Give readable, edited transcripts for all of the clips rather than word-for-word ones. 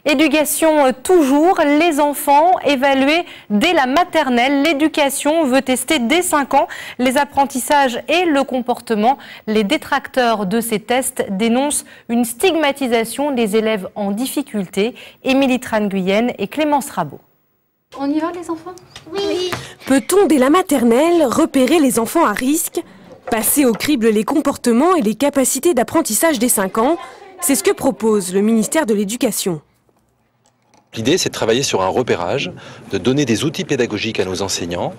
Éducation toujours, les enfants évalués dès la maternelle. L'éducation veut tester dès 5 ans les apprentissages et le comportement. Les détracteurs de ces tests dénoncent une stigmatisation des élèves en difficulté. Émilie Tran-Guyenne et Clémence Rabot. On y va les enfants? Oui. Peut-on dès la maternelle repérer les enfants à risque? Passer au crible les comportements et les capacités d'apprentissage dès 5 ans? C'est ce que propose le ministère de l'Éducation. L'idée, c'est de travailler sur un repérage, de donner des outils pédagogiques à nos enseignants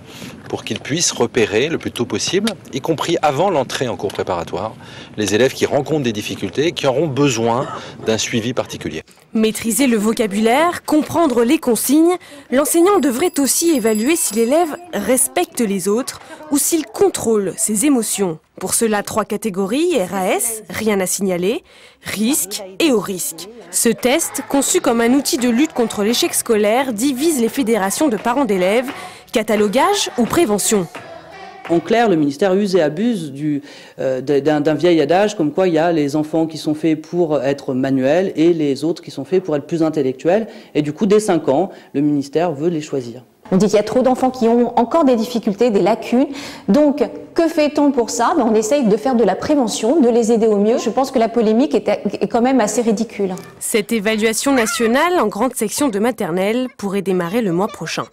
pour qu'ils puissent repérer le plus tôt possible, y compris avant l'entrée en cours préparatoire, les élèves qui rencontrent des difficultés et qui auront besoin d'un suivi particulier. Maîtriser le vocabulaire, comprendre les consignes, l'enseignant devrait aussi évaluer si l'élève respecte les autres ou s'il contrôle ses émotions. Pour cela, 3 catégories, RAS, rien à signaler, risque et haut risque. Ce test, conçu comme un outil de lutte contre l'échec scolaire, divise les fédérations de parents d'élèves, catalogage ou prévention. En clair, le ministère use et abuse d'un vieil adage comme quoi il y a les enfants qui sont faits pour être manuels et les autres qui sont faits pour être plus intellectuels. Et du coup, dès 5 ans, le ministère veut les choisir. On dit qu'il y a trop d'enfants qui ont encore des difficultés, des lacunes. Donc, que fait-on pour ça? On essaye de faire de la prévention, de les aider au mieux. Je pense que la polémique est quand même assez ridicule. Cette évaluation nationale en grande section de maternelle pourrait démarrer le mois prochain.